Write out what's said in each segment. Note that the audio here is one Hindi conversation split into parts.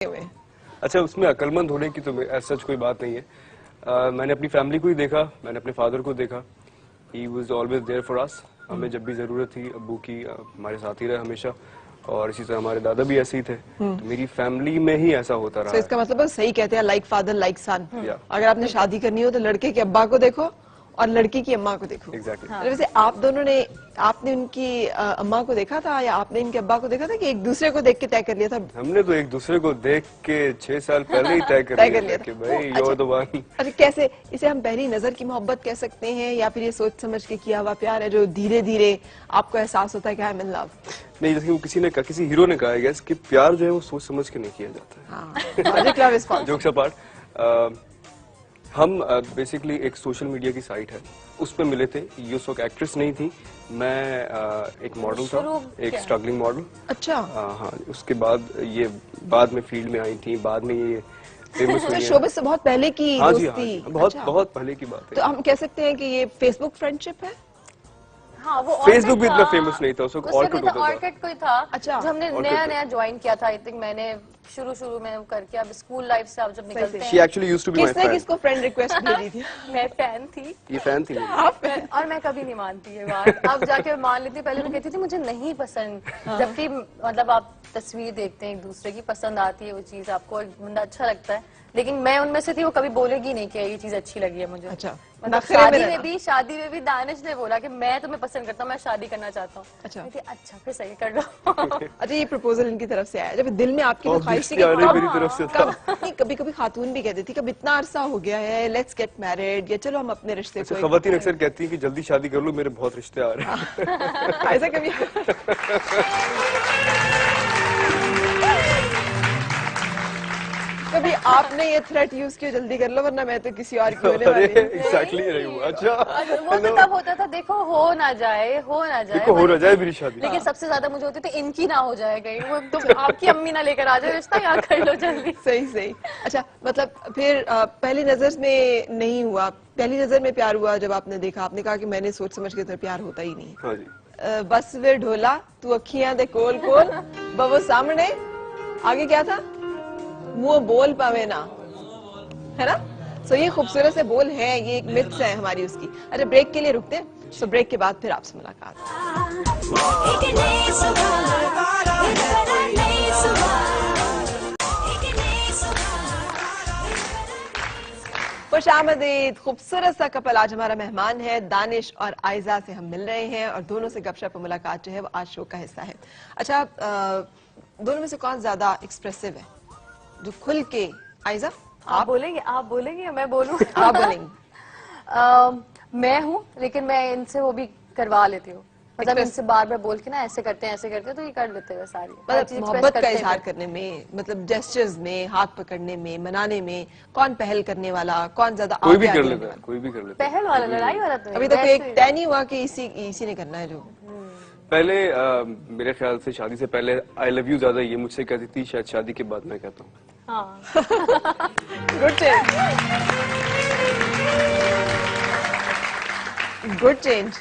हुए। अच्छा, उसमें अक्लमंद होने की तो ऐसा कोई बात नहीं है। मैंने अपनी फैमिली को ही देखा, मैंने अपने फादर को देखा। He was always there for us. हमें जब भी जरूरत थी अब्बू की, हमारे साथ ही रहे हमेशा। और इसी तरह हमारे दादा भी ऐसे ही थे। तो मेरी फैमिली में ही ऐसा होता रहा तो इसका मतलब सही कहते हैं लाइक फादर लाइक सन। Yeah. अगर आपने शादी करनी हो तो लड़के के अब्बा को देखो और लड़की की अम्मा को देखो। Exactly. मतलब वैसे आप दोनों ने, आपने उनकी अम्मा को देखा था या आपने इनके अब्बा को देखा था कि एक दूसरे को देख के तय कर लिया था? हमने तो एक दूसरे को देख के 6 साल पहले ही तय कर लिया था कि भाई you're the one। अच्छा, कैसे इसे हम पहली नजर की मोहब्बत कह सकते हैं या फिर ये सोच समझ के किया हुआ प्यार है जो धीरे धीरे आपको एहसास होता है कि आई एम इन लव? नहीं, जैसे वो किसी हीरो ने कहा है कि प्यार जो है वो सोच समझ के नहीं किया जाता है। जोक्स अपार्ट, हम बेसिकली एक सोशल मीडिया की साइट है, उस पे मिले थे। ये उस वक्त एक्ट्रेस नहीं थी, मैं एक मॉडल था, एक स्ट्रगलिंग मॉडल। अच्छा। हाँ, उसके बाद ये बाद में फील्ड में आई थी, बाद में ये फेमस हुई तो शोबिज़ से बहुत पहले की दोस्ती? बहुत पहले की बात है। तो हम कह सकते हैं कि ये फेसबुक फ्रेंडशिप है? हाँ, वो फेसबुक भी इतना फेमस नहीं था, उसको ऑर्किड कोई था। अच्छा, जो हमने नया ज्वाइन किया था। आई थिंक मैंने शुरू में करके, अब स्कूल लाइफ से आप जब निकलते हैं। She actually used to be my किसने fan। किसको फ्रेंड रिक्वेस्ट भेजी थी? मैं फैन थी। ये फैन थी और मैं कभी नहीं मानती ये बात। अब जाके मान लेती, पहले मैं कहती थी मुझे नहीं पसंद। जबकि मतलब आप तस्वीर देखते हैं एक दूसरे की, पसंद आती है वो चीज, आपको एक बंदा अच्छा लगता है, लेकिन मैं उनमें से थी वो कभी बोलेगी नहीं कि ये चीज अच्छी लगी है मुझे। अच्छा, मतलब शादी में भी दानिश ने बोला कि मैं तुम्हें पसंद करता हूँ, मैं शादी करना चाहता हूँ। अच्छा फिर सही कर लो। अच्छा, ये प्रपोजल इनकी तरफ से आया जब दिल में आपकी ख्वाहिश थी मेरी तरफ से था। कभी कभी खातून भी कहती थी कब इतना अरसा हो गया है, लेट्स गेट मैरिड, या चलो हम अपने रिश्ते को। खवातीन अक्सर कहती है कि जल्दी शादी कर लो, मेरे बहुत रिश्ते आ रहे हैं। ऐसा कभी कभी आपने ये थ्रेट यूज किया जल्दी कर लो वरना मैं तो किसी और की होने वाली हूं? एग्जैक्टली नहीं हुआ। अच्छा, वो तो तब होता था, देखो हो ना जाए मेरी शादी। लेकिन सबसे ज्यादा मुझे होती थी इनकी ना हो जाए कहीं, वो तुम आपकी अम्मी ना लेकर आ जाए रिश्ता, यहाँ कर लो जल्दी। सही। अच्छा, मतलब फिर पहली नजर में नहीं हुआ, पहली नजर में प्यार हुआ जब आपने देखा, आपने कहा कि मैंने सोच समझ के तो प्यार होता ही नहीं। हाँ जी। बस वे ढोला तू अखियां दे कोल कोल बवो सामने, आगे क्या था? मुंह बोल पावे ना, है ना? सो ये खूबसूरत से बोल है, ये एक मिथ्स है हमारी उसकी। अच्छा, ब्रेक के लिए रुकते हैं, सो ब्रेक के बाद फिर आपसे मुलाकात। खुश आमदीद। खूबसूरत सा कपल आज हमारा मेहमान है, दानिश और आयजा से हम मिल रहे हैं और दोनों से गपशप मुलाकात जो है वो आज शो का हिस्सा है। अच्छा, दोनों में से कौन ज्यादा एक्सप्रेसिव है, जो खुल के? आयजा आप बोलेंगे मैं बोलूं? आप बोलेंगे। मैं हूँ, लेकिन मैं इनसे वो भी करवा लेती हूँ। मतलब इनसे बार बार बोल के ना ऐसे करते हैं तो ये कर लेते हैं सारी। मतलब मोहब्बत का इजहार करने में, मतलब जेस्चर्स में, हाथ पकड़ने में, मनाने में, कौन पहल करने वाला, कौन ज्यादा कोई भी कर लेता है। पहल वाला, लड़ाई वाला तो अभी तक एक तय नहीं हुआ कि इसी ने करना है जो। पहले मेरे ख्याल से शादी से पहले आई लव यू ज्यादा ये मुझसे कहती थी, शायद शादी के बाद मैं कहता हूँ। Good change.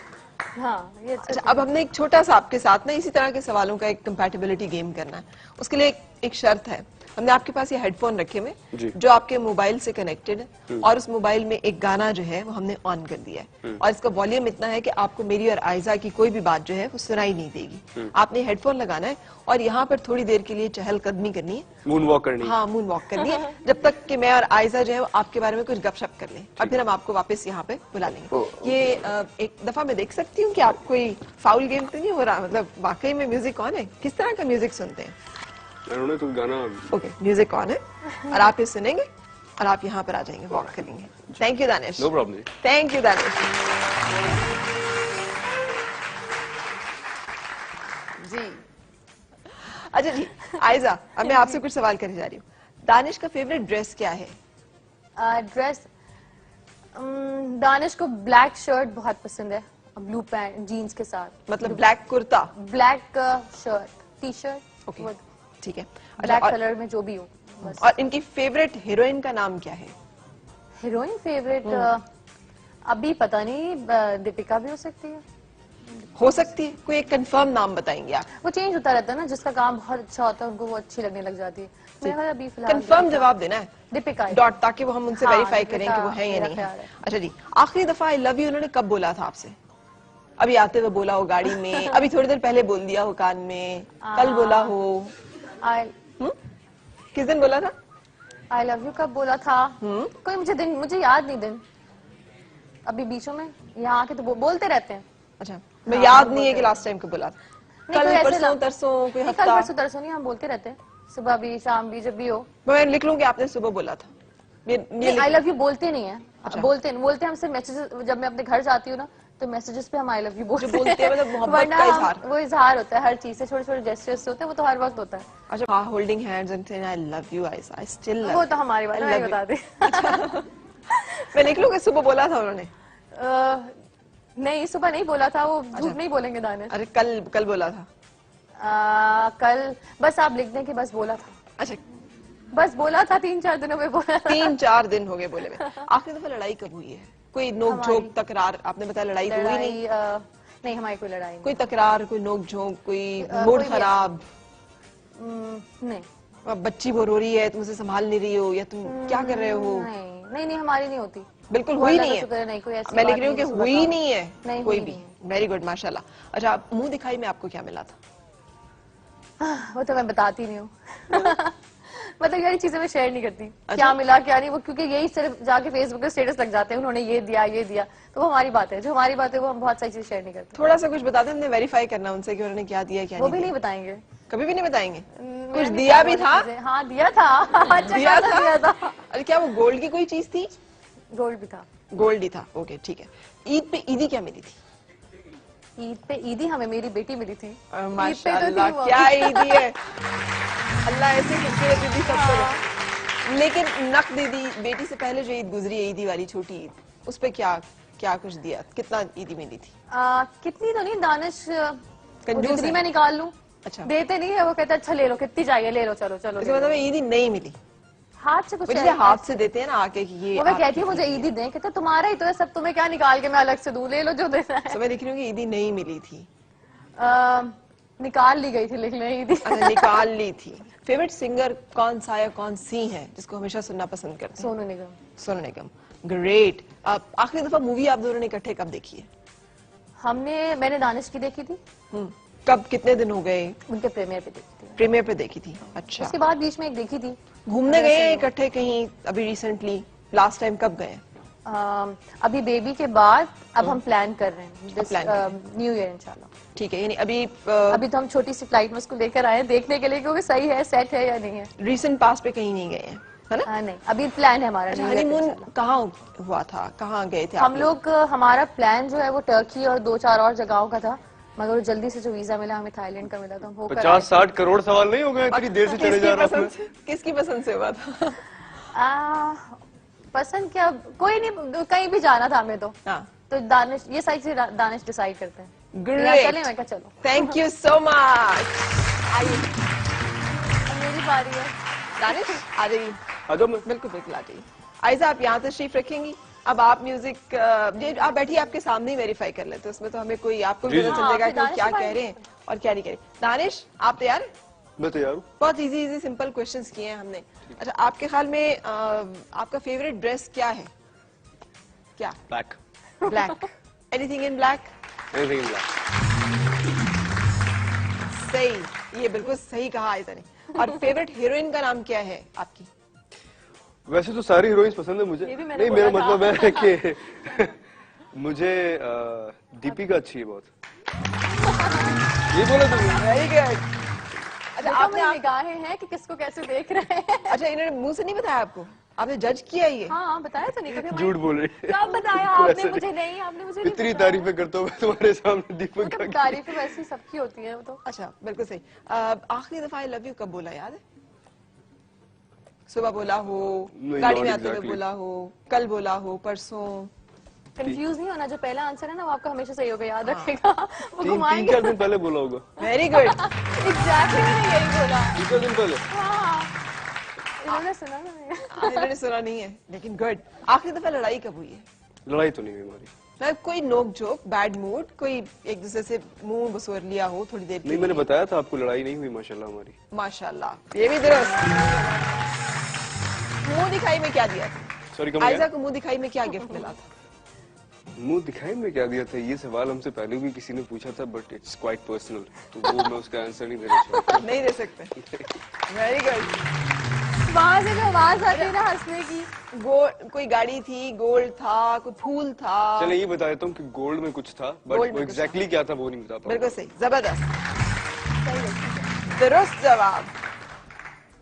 हाँ, ये अच्छा, अब हमने एक छोटा सा आपके साथ ना इसी तरह के सवालों का एक कंपैटिबिलिटी गेम करना है। उसके लिए एक शर्त है, हमने आपके पास ये हेडफोन रखे हुए जो आपके मोबाइल से कनेक्टेड है और उस मोबाइल में एक गाना जो है वो हमने ऑन कर दिया है और इसका वॉल्यूम इतना है कि आपको मेरी और आयजा की कोई भी बात जो है वो सुनाई नहीं देगी। आपने हेडफोन लगाना है और यहाँ पर थोड़ी देर के लिए चहलकदमी करनी है, मून वॉक करनी है। हाँ, मून वॉक करनी है, जब तक कि मैं और आयजा जो है आपके बारे में कुछ गपशप कर लें और फिर हम आपको वापस यहाँ पे बुला लेंगे। ये एक दफा मैं देख सकती हूँ कि आप कोई फाउल गेम तो नहीं हो रहा? मतलब वाकई में म्यूजिक ऑन है? किस तरह का म्यूजिक सुनते हैं? तो गाना ओके, म्यूजिक ऑन है और आप ये सुनेंगे और आप यहाँ पर आ जाएंगे, वॉक करेंगे। Thank you Danish. No problem. Thank you Danish ji. अच्छा जी, आयजा, अब मैं आपसे कुछ सवाल करने जा रही हूँ। दानिश का फेवरेट ड्रेस क्या है? ड्रेस, दानिश को ब्लैक शर्ट बहुत पसंद है, ब्लू पैंट जीन्स के साथ। मतलब black kurta, black shirt, T shirt. Okay, ठीक है। ब्लैक कलर में जो भी हो। और इनकी फेवरेट हीरोइन का नाम क्या है? हीरोइन फेवरेट अभी पता नहीं, दीपिका भी हो सकती है। हो सकती है, कोई एक कंफर्म नाम बताएंगे आप? वो चेंज होता रहता है ना, जिसका काम बहुत अच्छा होता है उनको वो अच्छी लगने लग जाती है। मेरा अभी फिलहाल कंफर्म जवाब देना है, दीपिका डॉट, ताकि वो हम उनसे हाँ, वेरीफाई करें कि वो है या नहीं है। अच्छा जी, आखिरी दफा आई लव यू उन्होंने कब बोला था आपसे? अभी आते हुए बोला हो गाड़ी में, अभी थोड़ी देर पहले बोल दिया हो कान में, कल बोला हो? किस दिन बोला था? आई लव यू कब बोला था? कोई मुझे याद नहीं दिन, अभी बीचों में यहाँ आके तो बोलते रहते हैं। अच्छा, मैं याद नहीं है कि लास्ट टाइम कब बोला था। कल, परसों, तरसों, कोई हफ्ता? कल परसों तरसों नहीं, हम बोलते रहते हैं, सुबह भी शाम भी जब भी हो। मैं लिख लूंगी आपने सुबह बोला था। ये आई लव यू बोलते नहीं है। अच्छा। बोलते हम सिर्फ मैसेजेस, जब मैं अपने घर जाती हूँ ना तो मैसेजेस पे हम आई लव यू बोलते हैं, मतलब मोहब्बत का इजहार। वो इजहार होता है हर चीज से, छोटे छोटे जेस्चर्स होते हैं, वो तो हर वक्त होता है। अच्छा, holding hands and saying I love you, I still love, वो तो हमारी वाली मैं बता दी। मैं लिख लूंगी सुबह बोला था उन्होंने? नहीं, सुबह नहीं बोला था, वो झूठ नहीं बोलेंगे दानिश। अरे कल बोला था? कल बस आप लिख दें कि बस बोला था। अच्छा, बस बोला था, 3-4 दिनों में बोला था। 3-4 दिन हो गए बोले में। आखिरी दफा लड़ाई कब हुई है? कोई नोक झोंक तकरार? आपने बताया लड़ाई तो हुई नहीं। नहीं, हमारी कोई लड़ाई नहीं। कोई तकरार, कोई नोक झोंक, कोई मूड खराब? नहीं। बच्ची बोर हो रही है, तुम उसे संभाल नहीं रही हो, या तुम क्या कर रहे हो? नहीं, हमारी नहीं होती, बिल्कुल हुई नहीं है। नहीं, कोई ऐसी मैं लिख रही हूँ कि हुई नहीं है नहीं, कोई भी। वेरी गुड, माशाल्लाह। अच्छा, मुंह दिखाई में आपको क्या मिला था? वो तो मैं बताती नहीं हूँ। मतलब यार चीजें मैं शेयर नहीं करती। अच्छा? क्या मिला क्या नहीं, वो क्योंकि यही सिर्फ जाके फेसबुक पे स्टेटस लग जाते हैं, उन्होंने ये दिया तो वो हमारी बात है, जो हमारी बात है वो हम बहुत सारी चीजें शेयर नहीं करते। थोड़ा सा कुछ बता दें, हमने वेरीफाई करना उनसे कि उन्होंने क्या दिया क्या नहीं। वो भी नहीं बताएंगे, कभी भी नहीं बताएंगे। कुछ दिया भी था? हाँ, दिया था। दिया था। अरे क्या वो गोल्ड की कोई चीज थी? गोल्ड भी था। गोल्ड ही था, ओके ठीक है। ईद पे ईदी क्या मिली थी? ईद पे ईदी हमें मेरी बेटी मिली थी। माशाल्लाह, क्या ईदी है, अल्लाह ऐसे खूबसूरत ईदी सबको। लेकिन नक दीदी, बेटी से पहले जो ईद गुजरी है, ईदी वाली छोटी ईद, उस पे क्या कुछ दिया? कितना ईदी मिली थी? कितनी तो नहीं, दानिश कंजूस है। मैं निकाल लूं। अच्छा, देते नहीं है, वो कहता अच्छा ले लो, कितनी चाहिए ले लो, चलो। इसका मतलब ईदी नहीं मिली? हाथ से कुछ हाथ से देते हैं ना आके कि ये, वो मैं कहती हूँ मुझे ईदी दें, कहते तुम्हारा ही तो है सब, तुम्हें क्या निकाल के मैं अलग से दूं, ले लो जो देना है। मैं लिख रही हूँ कि ईदी नहीं मिली थी। निकाल ली गई थी, लिख लें ईदी। अच्छा, निकाल ली थी। फेवरेट सिंगर कौन सा या कौन सी है जिसको हमेशा सुनना पसंद करते हैं? सोनू निगम। सोनू निगम, ग्रेट। आखिरी दफा मूवी आप दोनों ने इकट्ठे कब देखी है? मैंने दानिश की देखी थी। कब, कितने दिन हो गए? उनके प्रीमियर पे देखी थी। प्रीमियर पे देखी थी, अच्छा। उसके बाद बीच में एक देखी थी। घूमने गए हैं इकट्ठे कहीं अभी रिसेंटली? लास्ट टाइम कब गए? अभी बेबी के बाद अब हम प्लान कर रहे हैं, न्यू ईयर इंशाल्लाह। ठीक है, यानी अभी तो हम छोटी सी फ्लाइट में उसको लेकर आए हैं देखने के लिए कि वो सही है, सेट है या नहीं है। रीसेंट पास पे कहीं नहीं गए हैं, है ना? नहीं, अभी प्लान है हमारा। हनीमून कहाँ हुआ था, कहाँ गए थे हम लोग? हमारा प्लान जो है वो टर्की और 2-4 और जगहों का था, मगर जल्दी से जो वीजा मिला हमें थाईलैंड का मिला, तो हम 50-60 करोड़ सवाल नहीं हो गए इतनी देर से चले जा रहा है? किसकी पसंद से हुआ था? पसंद क्या, कोई नहीं, कहीं भी जाना था हमें तो दानिश, ये सारी चीजें दानिश डिसाइड करते हैं। चले, मैं कहा चलो। Thank you so much. आइए, मेरी बारी है। दानिश आ जाइए। बिल्कुल आ जाइए। आयजा, आप यहाँ तशरीफ रखेंगी? अब आप म्यूजिक, आप बैठिए, आपके सामने ही वेरीफाई कर लेते, उसमें तो हमें कोई, आपको भी पता चल जाएगा कि वो क्या कह रहे हैं और क्या नहीं कह रहे। दानिश, आप तैयार? मैं तैयार हूँ। बहुत इजी सिंपल क्वेश्चंस किए हैं हमने। अच्छा, आपके ख्याल में आपका फेवरेट ड्रेस क्या है? क्या? Black. Anything in black? Anything in black. सही, ये बिल्कुल सही कहा आयजा ने। और फेवरेट हीरोइन का नाम क्या है आपकी? वैसे तो सारी हीरोइंस पसंद है मुझे, नहीं मेरा मतलब है कि मुझे दीपिका अच्छी है बहुत। ये बोला तुमने? Very good. अच्छा, आपने निगाहें हैं कि किसको कैसे देख रहे हैं? अच्छा, इन्होंने मुंह से नहीं बताया आपको? आपने जज किया ये? हाँ, बताया तो नहीं कभी। झूठ बोल रही है। कब बताया आपने मुझे? नहीं, आपने मुझे नहीं इतनी तारीफें करता हूँ मैं तुम्हारे सामने दीपिका की। तारीफें वैसी सबकी होती हैं वो तो। अच्छा, बिल्कुल सही। आखिरी दफा आई लव यू कब बोला, याद है? सुबह बोला हो, गाड़ी में आते हुए बोला हो, कल बोला हो, परसों? कंफ्यूज नहीं होना, जो पहला आंसर है ना वो आपका हमेशा सही होगा, याद रखेगा। वो घुमाएंगे। 3-4 दिन पहले बोला होगा। Very good. एग्जैक्टली, मैंने यही बोला। 3 दिन पहले। इन्होंने सुना ना? इन्होंने सुना नहीं है, लेकिन गुड। आखिरी दफा लड़ाई कब हुई है? लड़ाई तो नहीं हुई हमारी। मैं कोई नोक जोक, बैड मूड, कोई एक दूसरे से मुंह बसोर लिया हो थोड़ी देर नहीं, मैंने बताया था आपको, लड़ाई नहीं हुई माशाल्लाह हमारी। माशाल्लाह, ये भी दुरुस्त। मुंह दिखाई में क्या दिया था? सॉरी, आयजा को मुंह दिखाई में क्या गिफ्ट मिला था? मुंह दिखाई में क्या दिया था, ये सवाल हमसे पहले भी किसी ने पूछा था, बट इट्स क्वाइट पर्सनल, तो वो मैं उसका आंसर नहीं देना चाहता। नहीं दे सकते। Very good. वहां से जो आवाज आती है ना हंसने की। कोई गाड़ी थी, गोल्ड था, कोई फूल था। चले ये बता देता हूँ कि गोल्ड में कुछ था, बट वो एग्जैक्टली क्या था वो नहीं बता पाऊंगा। बिल्कुल सही, जबरदस्त, दुरुस्त जवाब।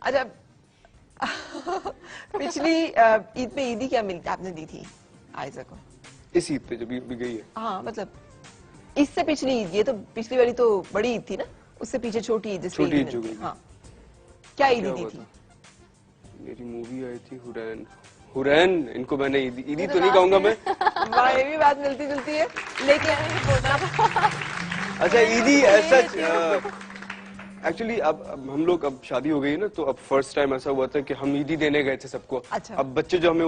अच्छा, पिछली ईद पे ईदी क्या मिल आपने दी थी आयजा को? इस ईद पे जब ईद भी गई है। हाँ, मतलब इससे पिछली ईद, ये तो पिछली वाली तो बड़ी ईद थी ना, उससे पीछे छोटी ईद। छोटी ईद जो गई। हाँ, क्या ईदी दी थी? मेरी मूवी आई थी हुरैन। हुरैन, इनको मैंने ईदी तो नहीं कहूंगा मैं। वाह, ये भी बात मिलती जुलती है, लेकिन अच्छा, ईदी ऐसा एक्चुअली अब हम लोग, अब शादी हो गई है ना, तो अब फर्स्ट टाइम ऐसा हुआ था कि हम ईदी देने गए थे सबको। अच्छा। अब बच्चे जो हमें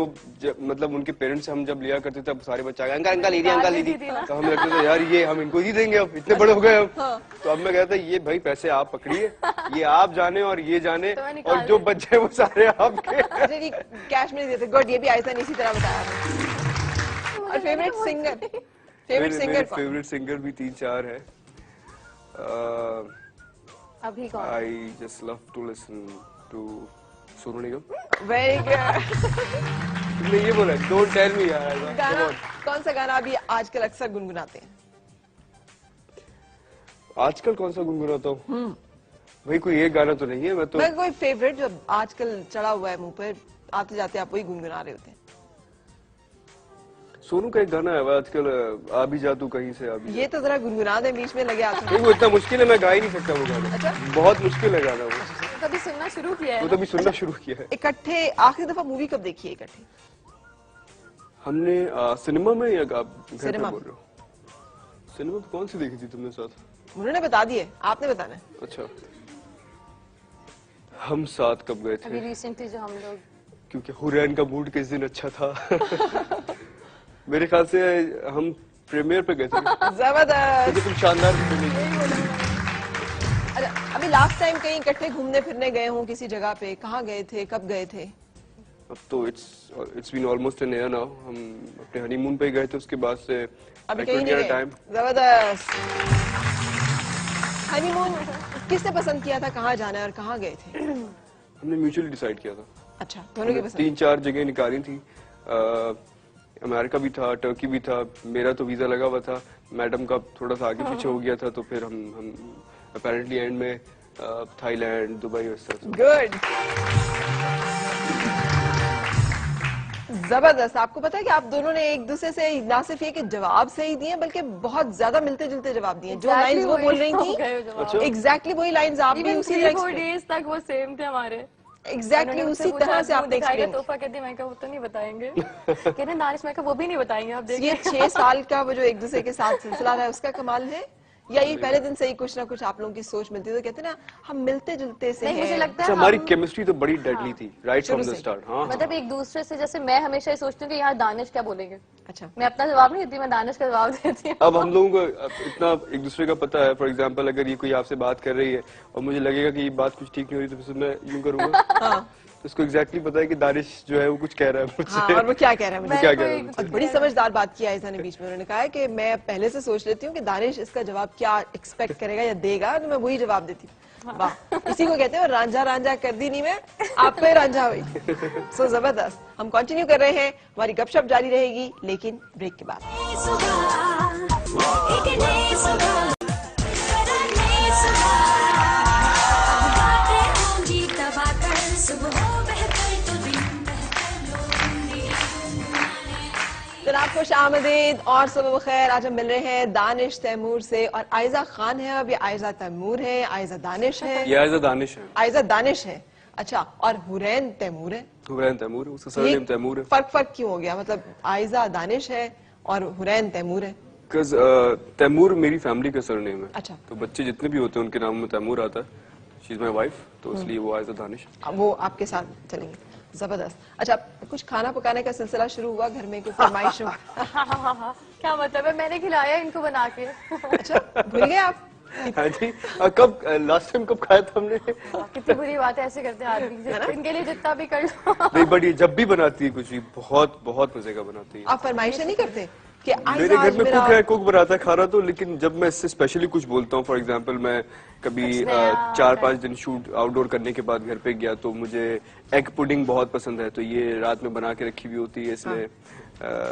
मतलब उनके पेरेंट्स से हम जब लिया करते थे, अब सारे बच्चे अंकल अंकल ईदी, अंकल ईदी, तो हम लगते थे यार ये हम इनको ईदी देंगे, अब इतने बड़े हो गए हम। तो अब मैं कहता ये भाई पैसे आप पकड़िए, ये आप जाने और ये जाने, और जो बच्चे वो सारे आपके। कैश में नहीं देते। गुड, ये भी आयसा ने इसी तरह बताया। और फेवरेट सिंगर? फेवरेट सिंगर भी 3-4 है। अभी कौन? I just love to listen to Sonu Nigam. Very good. तुमने ये बोला, don't tell me यार। गाना, कौन सा गाना अभी आजकल अक्सर गुनगुनाते हैं? आजकल कौन सा गुनगुनाता हूँ? भाई कोई एक गाना तो नहीं है, मैं तो कोई फेवरेट जो आजकल चढ़ा हुआ है मुंह पर, आते जाते आप वही गुनगुना रहे होते हैं? सोनू का एक गाना है आजकल, आ भी जा तू कहीं से, आ भी ये तो जरा गुनगुना दे, बीच में लगे आते नहीं, वो इतना मुश्किल है, मैं गा ही नहीं सकता वो गाना। अच्छा? बहुत मुश्किल है गाना वो। कभी सुनना शुरू किया है? वो तभी सुनना शुरू किया है। इकट्ठे आखिरी दफा मूवी कब देखी है इकट्ठे? हमने सिनेमा में, या आप घर पे सिनेमा बोल रहे हो? सिनेमा में कौन सी देखी थी तुमने साथ? उन्होंने बता दिए, आपने बताना है। अच्छा, हम साथ कब गए अभी थे? रिसेंटली जो हम लोग, क्योंकि हुरैन का मूड किस दिन अच्छा था। मेरे ख्याल से हम प्रीमियर पे गए थे। जबरदस्त। बिल्कुल शानदार। अच्छा, अभी लास्ट टाइम कहीं इकट्ठे घूमने फिरने गए हों किसी जगह पे, कहाँ गए थे, कब गए थे? अब तो it's been almost an year now. हम अपने हनीमून पे गए थे, उसके बाद से अभी कहीं नहीं गए। जबरदस्त। हनीमून किसने पसंद किया था, कहाँ जाना है और कहाँ गए थे? हमने म्यूचुअली डिसाइड किया था। अच्छा, दोनों की पसंद। 3-4 जगह निकाली थी। अमेरिका भी था, टर्की भी था। मेरा तो वीजा लगा हुआ था, मैडम का थोड़ा सा आगे पीछे हो गया था, तो फिर हम अपेरेंटली एंड में थाईलैंड, दुबई और सब। गुड, जबरदस्त। आपको पता है कि आप दोनों ने एक दूसरे से ना सिर्फ ये कि जवाब सही दिए, बल्कि बहुत ज्यादा मिलते जुलते जवाब दिए। जो लाइंस वो बोल रही थी, एग्जैक्टली वही लाइंस आप भी उसी 3-4 डेज तक वो सेम थे हमारे। एग्जैक्टली उसी तरह से आपने एक्सप्लेन। तोहफा कहती मैं वो तो नहीं बताएंगे। कहते नारिश मैं वो भी नहीं बताएंगे, आप देखिए। ये 6 साल का वो जो एक दूसरे के साथ सिलसिला रहा है, उसका कमाल है, या ये पहले दिन से ही कुछ ना कुछ आप लोगों की सोच मिलती है? तो कहते हैं ना, हम मिलते जुलते से नहीं, मुझे लगता है हमारी केमिस्ट्री तो बड़ी डेडली थी राइट फ्रॉम द स्टार्ट। हाँ, मतलब एक दूसरे से, जैसे मैं हमेशा सोचती हूँ कि यहाँ दानिश क्या बोलेंगे। अच्छा, मैं अपना जवाब नहीं देती, मैं दानिश का जवाब देती हूँ। अब हम लोगों को इतना एक दूसरे का पता है। फॉर एग्जांपल, अगर ये कोई आपसे बात कर रही है और मुझे लगेगा कि ये बात कुछ ठीक नहीं हो रही, तो फिर मैं यूं करूंगा। हाँ, तो उसको एग्जैक्टली पता है कि दानिश जो है वो कुछ कह रहा है मुझसे। हाँ, और वो क्या कह रहा है मुझे? क्या कह रहा है मुझसे? बड़ी समझदार बात की आयशा ने बीच में। उन्होंने कहा है कि मैं पहले से सोच लेती हूँ कि दानिश इसका जवाब क्या एक्सपेक्ट करेगा या देगा, तो मैं वही जवाब देती हूँ। वाह, इसी को कहते हैं रांझा रांझा कर दी नहीं मैं, आप पे रांझा हुई। सो जबरदस्त। हम कंटिन्यू कर रहे हैं, हमारी गपशप जारी रहेगी, लेकिन ब्रेक के बाद। जनाब खुश आमदीद और सुबह खैर। आज हम मिल रहे हैं दानिश तैमूर से, और आयजा खान है, अब ये आयजा तैमूर है, आयजा दानिश है। ये आयजा दानिश है। आयजा दानिश है, अच्छा। और हुरैन तैमूर है। हुरैन तैमूर है, उसका सरनेम तैमूर है। फर्क क्यों हो गया? मतलब आयजा दानिश है और हुरैन तैमूर है। तैमूर मेरी फैमिली का सरनेम है। अच्छा, तो बच्चे जितने भी होते हैं उनके नाम में तैमूर आता है। शी इज माय वाइफ, तो इसलिए वो आयजा दानिश। वो आपके साथ चलेंगे। जबरदस्त। अच्छा, कुछ खाना पकाने का सिलसिला शुरू हुआ घर में, कोई फरमाइश हो? क्या मतलब है, मैंने खिलाया इनको बना के। अच्छा, भूल गए आप? हाँ जी। कब लास्ट टाइम कब खाया था हमने? कितनी बुरी बात है, ऐसे करते हैं आदमी, इनके लिए जितना भी कर लो। नहीं, बट ये जब भी बनाती है कुछ भी बहुत बहुत मजे का बनाती है। आप फरमाइश नहीं करते कि मेरे घर में कुक है, कुक बनाता है खाना तो, लेकिन जब मैं इससे स्पेशली कुछ बोलता हूँ, फॉर एग्जांपल मैं कभी 4-5 दिन शूट आउटडोर करने के बाद घर पे गया तो मुझे एग पुडिंग बहुत पसंद है, तो ये रात में बना के रखी हुई होती है इसमें,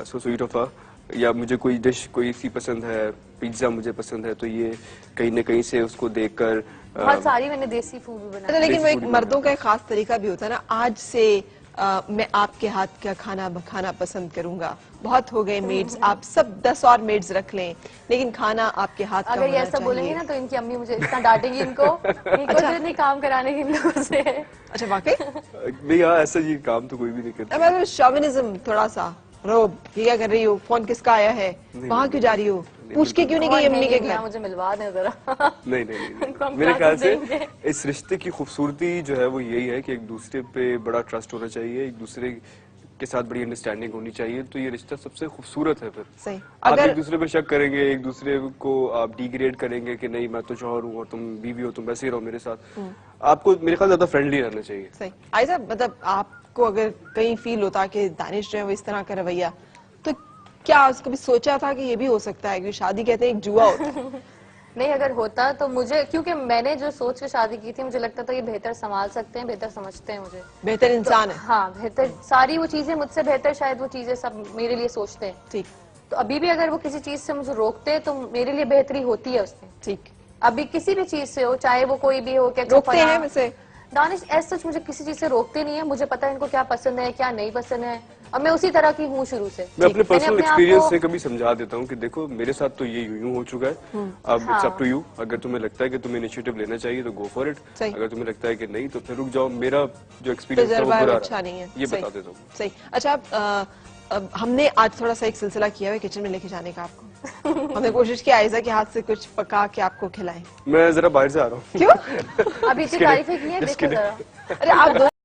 सो स्वीट ऑफ, या मुझे कोई डिश कोई सी पसंद है, पिज्जा मुझे पसंद है, तो ये कहीं न कहीं से उसको देखकर बहुत सारी मैंने देसी फूड भी बनाया। लेकिन वो एक मर्दों का एक खास तरीका भी होता है ना, आज से मैं आपके हाथ का खाना खाना पसंद करूंगा, बहुत हो गए मेड्स, आप सब 10 और मेड्स रख लें, लेकिन खाना आपके हाथ का होना चाहिए। अगर ये ऐसा बोलेंगे ना तो इनकी अम्मी मुझे इतना डांटेगी, इनको अच्छा। नहीं काम कराने के इन लोगों से। अच्छा, वाकई? नहीं, हाँ, ऐसा ये काम तो कोई भी नहीं करता। मतलब शॉविनिज्म थोड़ा सा, रोब ये क्या कर रही हो, फोन किसका आया है, वहाँ क्यों जा रही हो, पूछ के क्यों नहीं गई अम्मी के घर? मुझे मिलवा दें जरा। नहीं। मेरे ख्याल से इस रिश्ते की खूबसूरती जो है वो यही है कि एक दूसरे पे बड़ा ट्रस्ट होना चाहिए, एक दूसरे के साथ बड़ी अंडरस्टैंडिंग होनी चाहिए, तो ये रिश्ता सबसे खूबसूरत है। फिर सही, आप एक दूसरे पे शक करेंगे, एक दूसरे को आप डिग्रेड करेंगे कि नहीं मैं तो शौहर हूँ और तुम बीवी हो, तुम वैसे ही रहो मेरे साथ, आपको मेरे ख्याल ज्यादा फ्रेंडली रहना चाहिए। सही। आयशा, मतलब आपको अगर कहीं फील होता कि दानिश जो है वो इस तरह का रवैया, तो क्या कभी सोचा था कि ये भी हो सकता है कि शादी कहते हैं एक जुआ होता है? नहीं, अगर होता तो मुझे, क्योंकि मैंने जो सोच के शादी की थी, मुझे लगता था ये बेहतर संभाल सकते हैं, बेहतर समझते हैं मुझे, बेहतर इंसान है। हाँ, बेहतर सारी वो चीजें मुझसे बेहतर, शायद वो चीजें सब मेरे लिए सोचते हैं। ठीक। तो अभी भी अगर वो किसी चीज से मुझे रोकते हैं तो मेरे लिए बेहतरी होती है उसमें। ठीक। अभी किसी भी चीज से हो, चाहे वो कोई भी हो, क्या रोकते हैं वैसे? दानिश ऐसा सच मुझे किसी चीज से रोकते नहीं है, मुझे पता है इनको क्या पसंद है क्या नहीं पसंद है, और मैं उसी तरह की हूँ शुरू से। मैं अपने पर्सनल एक्सपीरियंस से कभी समझा देता हूँ कि देखो मेरे साथ तो ये यूं हो चुका है, अब इट्स अप टू यू, अगर तुम्हें लगता है कि तुम्हें इनिशिएटिव लेना चाहिए तो गो फॉर इट, अगर तुम्हें लगता है कि नहीं तो फिर रुक जाओ, मेरा जो एक्सपीरियंस है वो बुरा अच्छा नहीं है, ये बता देता हूँ। सही। अच्छा, अब हमने आज थोड़ा सा एक सिलसिला किया है किचन में लेके जाने का आपको। हमने कोशिश की आयशा के हाथ से कुछ पका के आपको खिलाएं। मैं जरा बाहर से आ रहा हूँ। क्यों? अभी तारीफें की है, देखो जरा। अरे आप